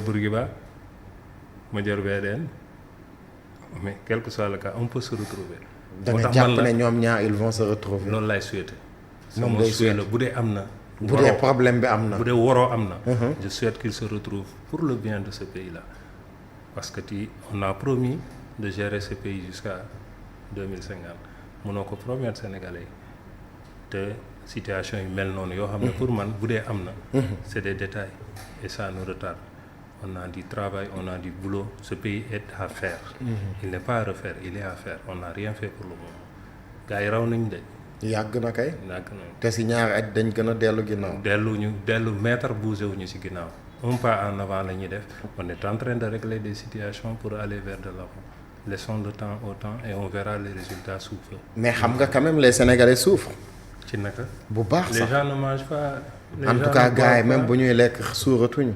Bourguiba Madior VDN mais quel que soit le cas on peut se retrouver. da nga jàpp ne ñoom ñaar ils vont se retrouver. loolu laay souhaité. moom ngay souhaité bu dee am na. bu dee problème bi am na. bu dee waroo am na. je souhaite qu'ils se retrouvent pour le bien de ce pays là parce que on a promis de gérer ce pays jusqu'à 2050 mënoo ko promettre Sénégalais te situation yu mel noonu yoo xam ne pour man bu dee am na. c'est des détails et ça nous retarde. On a du travail, on a du boulot. Ce pays est à faire. Il n'est pas à refaire, il est à faire. On n'a rien fait pour le moment. gars yi raw nañ de. yàgg na kay. yàgg na te si ñaari at dañ gën a dellu ginnaaw. dellu mètre bougé wuñu si ginnaaw. Un pas en avant la ñuy def. On est en train de régler des situations pour aller vers de l'avant. Laissons le temps au temps et on verra les résultats sous peu. mais xam nga quand même les Sénégalais souffrent. ci naka. bu baax sax les gens ne mangent pas. en tout cas gars yi même bu ñuy lekk suuratuñu.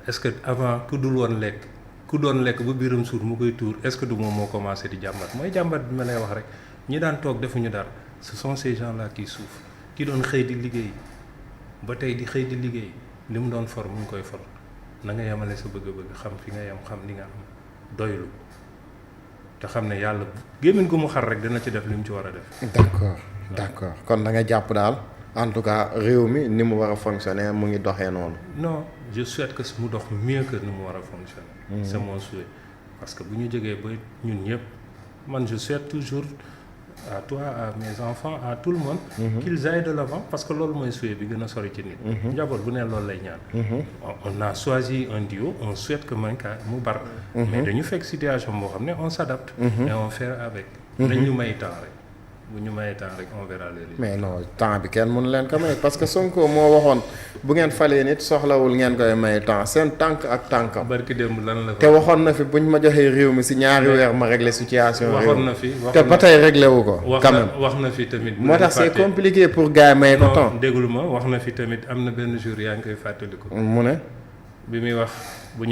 est-ce que avant ku dul woon lekk ku doon lekk ba biiram suur mu koy tuur est-ce que du moom moo commencé di jàmbat mooy jàmbat bi ma lay wax rek ñi daan toog defuñu dara ce sont ces gens-là qui souffrent ki doon xëy di liggéey ba tey di xëy di liggéey li mu doon for mu ngi koy for na nga yemale sa bëgg-bëgg xam fi nga yem xam li nga am doylu te xam ne yàlla gémmiñ gu mu xar rek dina ci def li mu ci war a def. d'accord kon da nga jàpp daal en tout cas réew mi ni mu war a fonctionner mu ngi doxee noonu. non je souhaite que mu dox mieux que ni mu war a fonctionner. C'est mon souhait parce que bu ñu jógee ba ñun ñëpp man je souhaite toujours à toi à mes enfants à tout le monde. qu'ils aillent de l'avant parce que loolu mooy souhait bi gën a sori ci nit. njaboot bu ne loolu lay ñaan. on a choisi un duo on souhaite que Manka mu bar. mais dañu fekk situation boo xam ne on s'adapte. et on fait avec. dañ ñu may temps rek. bu ñu mayee temps rek on verra les résultats. mais non temps bi kenn mënu leen ko may parce que Sonko moo waxoon bu ngeen falee nit soxlawul ngeen koy may temps seen tànk ak tànkam. barki démb lan la te waxoon na fi buñ ma joxee réew mi si ñaari weer ma régler situation. waxoon na fi te ba tey réglé wu ko. quand même wax na fi tamit. moo tax c'est compliqué pour gars yi may ko temps. déglu ma wax na fi tamit am na benn jour yaa ngi koy fàttaliku. mu ne. bi muy wax bu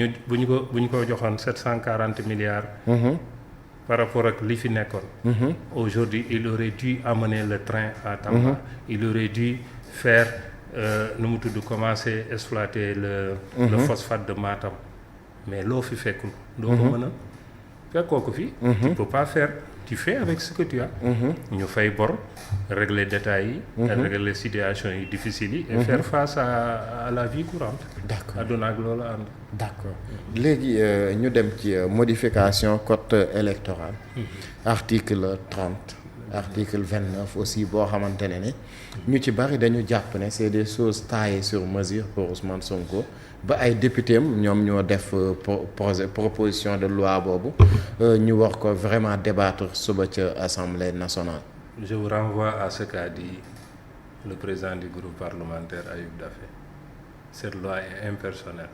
ñu ko joxoon 740 milliards. par rapport ak li fi nekkoon. aujourd'hui il aurait dû amener le train à Tamba. il aurait dû faire nu mu tudd commencer exploiter le phosphate de Matam mais loo fi fekkul. doo ko mën a fekkoo ko fi. tu peux pas faire tu fais avec ce que tu as. ñu fay bor régler détails yi. régler situations yi difficiles yi. et faire face à la vie courante. d'accord àdduna ak loolu ànd. d'accord léegi ñu dem ci modification code électoral. article 30. article 29 aussi boo xamante ne ñu ci bari dañu jàpp ne c'est des choses taillées sur mesure pour Ousmane Sonko ba ay député am ñoom ñoo def proposition de loi boobu ñu war ko vraiment débattre suba ca Assemblée nationale. Je vous renvoie à ce qu'a dit le président du groupe parlementaire Ayib Daffé. Cette loi est impersonnelle,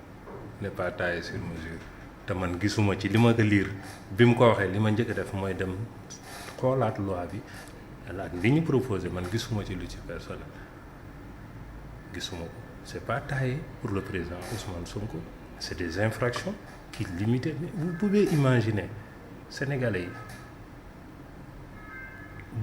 n'est pas taillée sur mesure. te man gisuma ci li ma ko lire bi mu ko waxee li ma njëkk a def mooy dem xoolaat loi bi ak li ñu proposé man gisuma ci lu ci personnel gisuma ko c'est pas taillé pour le président Ousmane Sonko c'est des infractions qui limitent mais vous pouvez imaginer Sénégalais yi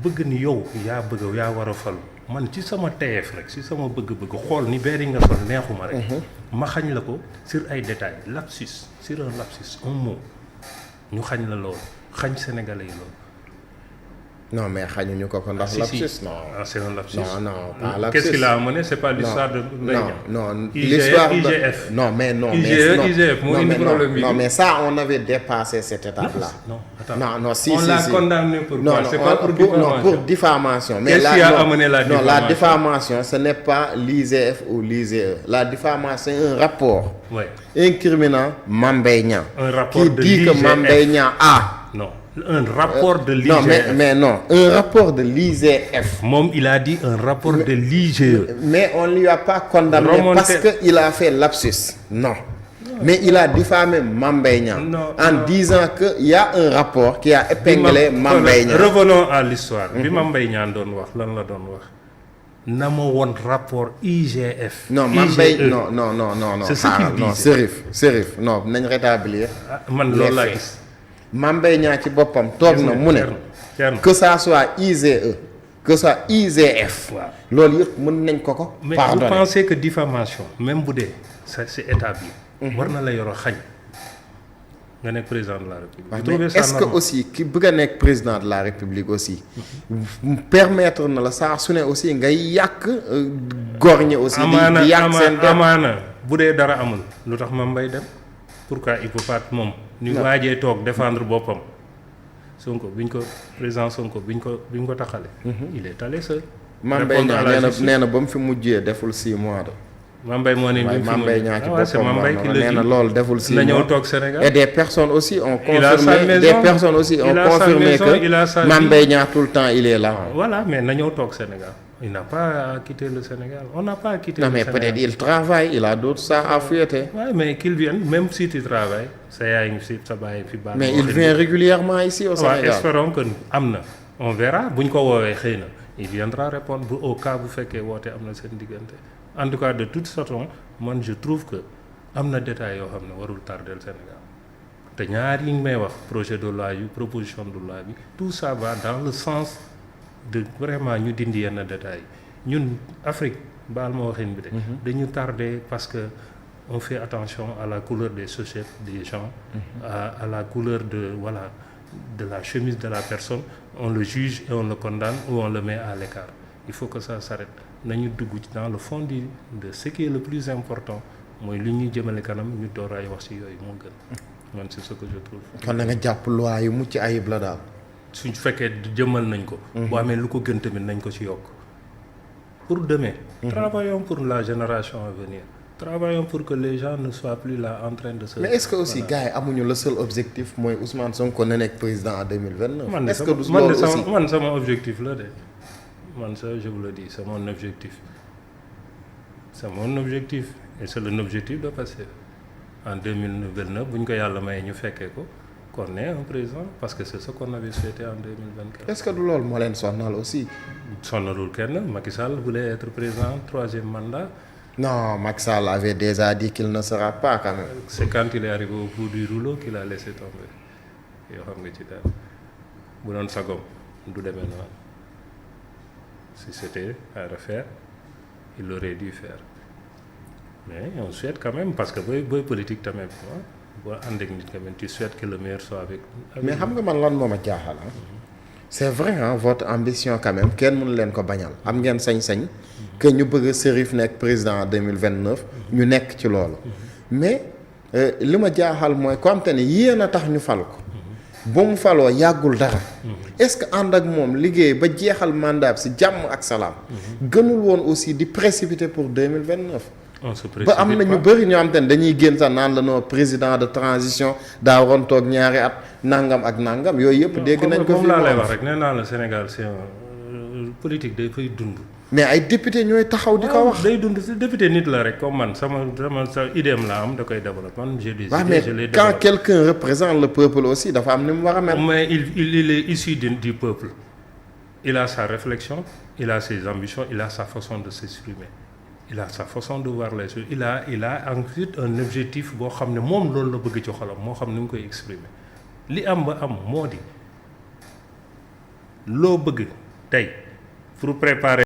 bëgg ni yow yaa war a falu man ci sama teyeef rek ci sama bëgg-bëgg xool ni beer yi nga sol neexuma rek ma xañ la ko sur ay détails lapsus sur un lapsus un mot ñu xañ la loolu xañ Sénégalais yi loolu. non mais xañuñu ko ndax lapsus non. c'est un lapsus. non pas lapsus. Qu'est-ce qu'il a amené c'est pas l'histoire de non l'histoire de IGF. IGF moo indi problème bi. non mais ça on avait dépassé cette étape là. non attends. non si on l'a condamné pour quoi? C'est pas pour diffamation. pour diffamation. mais qu'est-ce qui a amené la diffamation? Non, la diffamation ce n'est pas l'IGF ou l'IGE. La diffamation c'est un rapport. Ouais. incriminant Mame Mbaye Niang. Un rapport qui de dit que l'IGF. Mame Mbaye Niang a. non un rapport de l'IGF. non mais non un rapport de l'IGF. moom il a dit un rapport de l'IGE. mais on lui a pas condamné parce que il a fait lapsus. non. mais il a diffamé Mame Mbaye Niang en disant que il y a un rapport qui a épinglé Mame Mbaye Niang. revenons à l'histoire bi Mame Mbaye Niang doon wax lan la doon wax na ma woon rapport IGF. non Mame Mbaye non c'est ce qu'il disait. non Serif non nañ rétablir. man loolu laa gis. Mame Mbaye Niang ci boppam toog na mu ne que ça soit IGE que ça IGF. waaw loolu yëpp mën nañ ko mais pardonner. vous pensez que diffamation même bu dee ça c'est établi war na la yoro xañ nga nekk président de la république. mais est-ce que aussi ki bëgg a nekk président de la république aussi permettre na la saa su ne aussi ngay yàq góor ñi aussi. di yàq seen amaana bu dee dara amul lu tax Mame Mbaye dem pourquoi il peut pas moom. ni waajee toog défendre boppam. Sonko biñ ko président Sonko biñ ko taxale il est allé seul. Mame Mbaye Niang nee na ba mu fi mujjee deful 6 mois de. Mame Mbaye moo ne Mame Mbaye Niang ci boppam nee na loolu deful 6 mois na ñëw toog Sénégal. et des personnes aussi ont confirmé que Mame Mbaye Niang tout le temps il est là. voilà mais na ñëw toog Sénégal. il n'a pas quitté le Sénégal on n'a pas quitté le Sénégal. Non mais peut-être il travaille il a d'autres ça à fouetter. Ouais, mais qu'il vienne même si tu travailles sa yaay ngi fi sa baay fi baax. mais il vient régulièrement ici au Sénégal. espérons que am na on verra buñ ko woowee xëy na il viendra répondre bu au cas bu fekkee woote am na seen diggante en tout cas de toute façon man je trouve que am na détails yoo xam ne warul tardel Sénégal te ñaar yi may wax projet de loi yu proposition de loi bi tout ça va dans le sens de vraiment ñu dindi yenn détails yi ñun Afrique baal ma waxin bi de dañu tardé parce que on fait attention à la couleur des chaussettes des gens à la couleur de la chemise de la personne on le juge et on le condamne ou on le met à l'écart il faut que ça s'arrête nañu dugg dans le fond de ce qui est le plus important mooy li ñuy jëmale kanam ñu door ay wax ci yooyu moo gën man c'est ce que je trouve. kon na nga jàpp loi yu mucc ayib la daal. suñ fekkee jëmmal nañ ko. boo amee lu ko gën tamit nañ ko ci yokk pour demain. travaillons pour la génération à venir. Travaillons pour que les gens ne soient plus là en train de se. Mais est-ce que aussi gars yi amuñu le seul objectif mooy Ousmane Sonko na nekk président en 2029. Est-ce que du loolu aussi man sama objectif la de man ça je vous le dis c'est mon objectif et c'est l'objectif de passer en 2029 bu ñu ko yàlla mayee ñu fekkee ko qu'on ait un président parce que c'est ce qu'on avait souhaité en 2024. Est-ce que du loolu moo leen sonal aussi. Sonalul kenn Macky Sall voulait être président 3e mandat. Non, Macky Sall avait déjà dit qu'il ne sera pas quand même. C'est quand il est arrivé au bout du rouleau qu'il a laissé tomber yoo xam nga ci dara bu doon sagom du demee noonu si c'était à refaire il aurait dû faire mais on souhaite quand même parce que booy politique tamit boo ànd ak nit quand même tu souhaites que le meilleur soit avec mais xam nga man lan moo ma jaaxal c'est vrai votre ambition quand même kenn mënu leen ko bañal am ngeen sañ-sañ que ñu bëgg a Serif nekk président en 2029 ñu nekk ci loolu mais li ma jaaxal mooy ko am te ne yéen a tax ñu fal ko ba mu faloo yàggul dara est-ce que ànd ak moom liggéey ba jeexal mandat bi si jàmm ak salaam gënul woon aussi di précipiter pour 2029 ba am na ñu bëri ñoo xam te ne dañuy génn sax naan la noo président de transition daa waroon toog ñaari at nangam ak nangam yooyu yëpp dégg nañ ko fi laa lay wax rek nee naa la Sénégal c'est politique day fay dund mais ay député ñooy taxaw di ko wax day dund si député nit la rek comme man sama sa idéem la am da koy développer man j'ai des idées je les développe. Quand quelqu'un représente le peuple aussi dafa am ni mu war a mel. Mais il est issu du peuple il a sa réflexion il a ses ambitions il a sa façon de s'exprimer il a sa façon de voir les choses il a ensuite un objectif boo xam ne moom loolu la bëgg ci xolam moo xam ni mu koy exprimer li am ba am moo di loo bëgg tey pour préparer